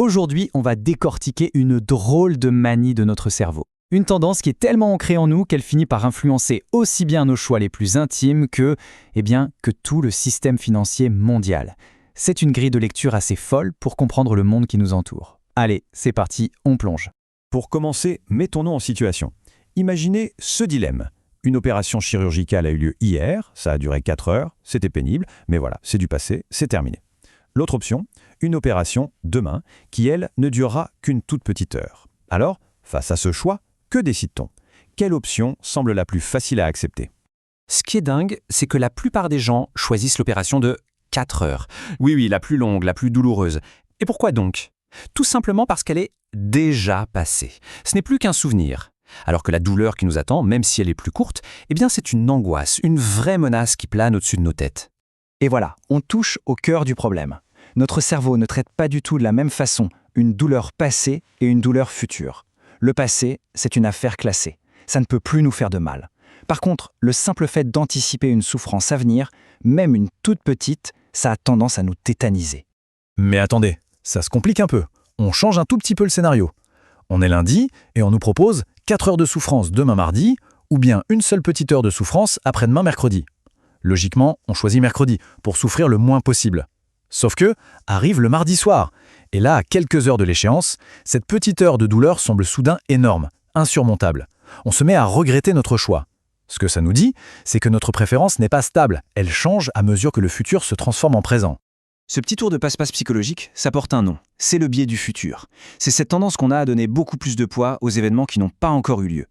Aujourd'hui, on va décortiquer une drôle de manie de notre cerveau. Une tendance qui est tellement ancrée en nous qu'elle finit par influencer aussi bien nos choix les plus intimes que tout le système financier mondial. C'est une grille de lecture assez folle pour comprendre le monde qui nous entoure. Allez, c'est parti, on plonge. Pour commencer, mettons-nous en situation. Imaginez ce dilemme. Une opération chirurgicale a eu lieu hier, ça a duré 4 heures, c'était pénible, mais voilà, c'est du passé, c'est terminé. L'autre option, une opération demain, qui elle ne durera qu'une toute petite heure. Alors, face à ce choix, que décide-t-on? Quelle option semble la plus facile à accepter? Ce qui est dingue, c'est que la plupart des gens choisissent l'opération de 4 heures. Oui, la plus longue, la plus douloureuse. Et pourquoi donc? Tout simplement parce qu'elle est déjà passée. Ce n'est plus qu'un souvenir. Alors que la douleur qui nous attend, même si elle est plus courte, c'est une angoisse, une vraie menace qui plane au-dessus de nos têtes. Et voilà, on touche au cœur du problème. Notre cerveau ne traite pas du tout de la même façon une douleur passée et une douleur future. Le passé, c'est une affaire classée. Ça ne peut plus nous faire de mal. Par contre, le simple fait d'anticiper une souffrance à venir, même une toute petite, ça a tendance à nous tétaniser. Mais attendez, ça se complique un peu. On change un tout petit peu le scénario. On est lundi et on nous propose 4 heures de souffrance demain mardi ou bien une seule petite heure de souffrance après-demain mercredi. Logiquement, on choisit mercredi pour souffrir le moins possible. Sauf que, arrive le mardi soir. Et là, à quelques heures de l'échéance, cette petite heure de douleur semble soudain énorme, insurmontable. On se met à regretter notre choix. Ce que ça nous dit, c'est que notre préférence n'est pas stable. Elle change à mesure que le futur se transforme en présent. Ce petit tour de passe-passe psychologique, ça porte un nom. C'est le biais du futur. C'est cette tendance qu'on a à donner beaucoup plus de poids aux événements qui n'ont pas encore eu lieu.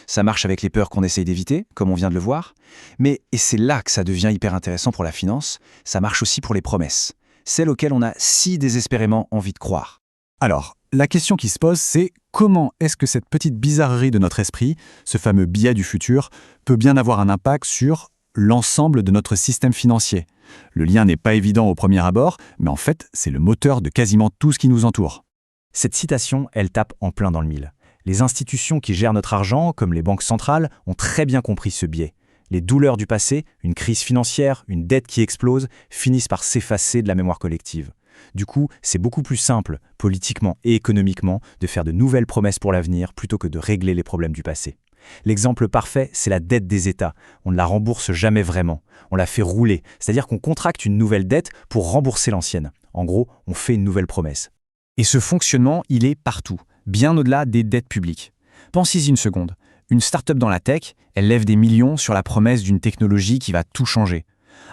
Ça marche avec les peurs qu'on essaye d'éviter, comme on vient de le voir. Mais, et c'est là que ça devient hyper intéressant pour la finance, ça marche aussi pour les promesses. Celles auxquelles on a si désespérément envie de croire. Alors, la question qui se pose, c'est comment est-ce que cette petite bizarrerie de notre esprit, ce fameux biais du futur, peut bien avoir un impact sur l'ensemble de notre système financier? Le lien n'est pas évident au premier abord, mais en fait, c'est le moteur de quasiment tout ce qui nous entoure. Cette citation, elle tape en plein dans le mille. Les institutions qui gèrent notre argent, comme les banques centrales, ont très bien compris ce biais. Les douleurs du passé, une crise financière, une dette qui explose, finissent par s'effacer de la mémoire collective. Du coup, c'est beaucoup plus simple, politiquement et économiquement, de faire de nouvelles promesses pour l'avenir plutôt que de régler les problèmes du passé. L'exemple parfait, c'est la dette des États. On ne la rembourse jamais vraiment. On la fait rouler, c'est-à-dire qu'on contracte une nouvelle dette pour rembourser l'ancienne. En gros, on fait une nouvelle promesse. Et ce fonctionnement, il est partout, bien au-delà des dettes publiques. Pensez-y une seconde. Une start-up dans la tech, elle lève des millions sur la promesse d'une technologie qui va tout changer.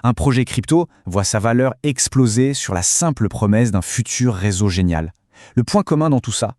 Un projet crypto voit sa valeur exploser sur la simple promesse d'un futur réseau génial. Le point commun dans tout ça,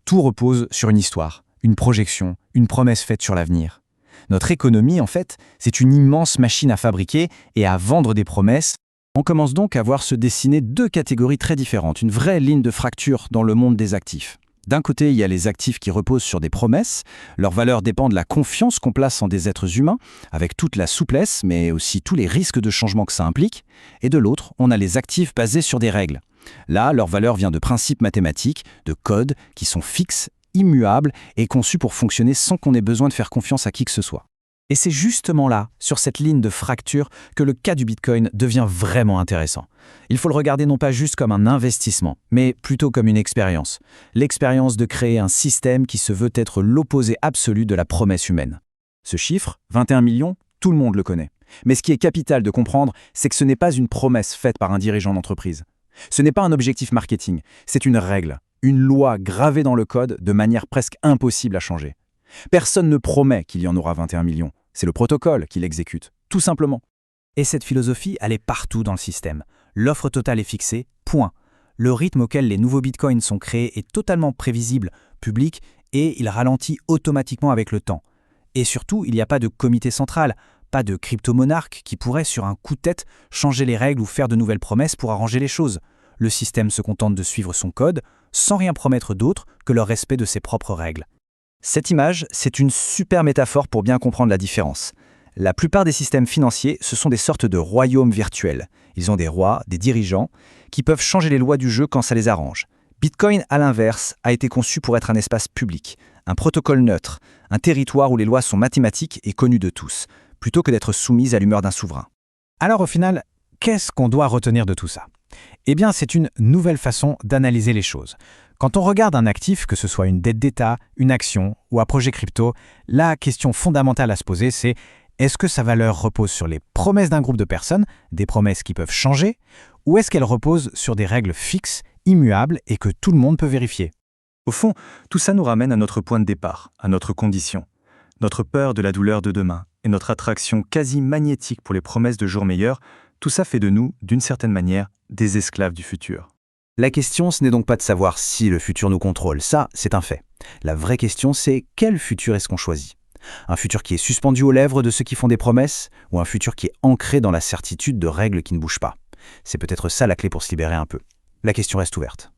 tout repose sur une histoire, une projection, une promesse faite sur l'avenir. Notre économie, en fait, c'est une immense machine à fabriquer et à vendre des promesses. On commence donc à voir se dessiner deux catégories très différentes, une vraie ligne de fracture dans le monde des actifs. D'un côté, il y a les actifs qui reposent sur des promesses. Leur valeur dépend de la confiance qu'on place en des êtres humains, avec toute la souplesse, mais aussi tous les risques de changement que ça implique. Et de l'autre, on a les actifs basés sur des règles. Là, leur valeur vient de principes mathématiques, de codes qui sont fixes, immuables et conçus pour fonctionner sans qu'on ait besoin de faire confiance à qui que ce soit. Et c'est justement là, sur cette ligne de fracture, que le cas du Bitcoin devient vraiment intéressant. Il faut le regarder non pas juste comme un investissement, mais plutôt comme une expérience. L'expérience de créer un système qui se veut être l'opposé absolu de la promesse humaine. Ce chiffre, 21 millions, tout le monde le connaît. Mais ce qui est capital de comprendre, c'est que ce n'est pas une promesse faite par un dirigeant d'entreprise. Ce n'est pas un objectif marketing, c'est une règle, une loi gravée dans le code de manière presque impossible à changer. Personne ne promet qu'il y en aura 21 millions. C'est le protocole qui l'exécute, tout simplement. Et cette philosophie, elle est partout dans le système. L'offre totale est fixée, point. Le rythme auquel les nouveaux bitcoins sont créés est totalement prévisible, public, et il ralentit automatiquement avec le temps. Et surtout, il n'y a pas de comité central, pas de crypto-monarque qui pourrait, sur un coup de tête, changer les règles ou faire de nouvelles promesses pour arranger les choses. Le système se contente de suivre son code, sans rien promettre d'autre que le respect de ses propres règles. Cette image, c'est une super métaphore pour bien comprendre la différence. La plupart des systèmes financiers, ce sont des sortes de royaumes virtuels. Ils ont des rois, des dirigeants, qui peuvent changer les lois du jeu quand ça les arrange. Bitcoin, à l'inverse, a été conçu pour être un espace public, un protocole neutre, un territoire où les lois sont mathématiques et connues de tous, plutôt que d'être soumises à l'humeur d'un souverain. Alors au final, qu'est-ce qu'on doit retenir de tout ça ? Eh bien, c'est une nouvelle façon d'analyser les choses. Quand on regarde un actif, que ce soit une dette d'État, une action ou un projet crypto, la question fondamentale à se poser, c'est est-ce que sa valeur repose sur les promesses d'un groupe de personnes, des promesses qui peuvent changer, ou est-ce qu'elle repose sur des règles fixes, immuables et que tout le monde peut vérifier? Au fond, tout ça nous ramène à notre point de départ, à notre condition. Notre peur de la douleur de demain et notre attraction quasi magnétique pour les promesses de jours meilleurs, tout ça fait de nous, d'une certaine manière, des esclaves du futur. La question, ce n'est donc pas de savoir si le futur nous contrôle, ça, c'est un fait. La vraie question, c'est quel futur est-ce qu'on choisit? Un futur qui est suspendu aux lèvres de ceux qui font des promesses, ou un futur qui est ancré dans la certitude de règles qui ne bougent pas? C'est peut-être ça la clé pour se libérer un peu. La question reste ouverte.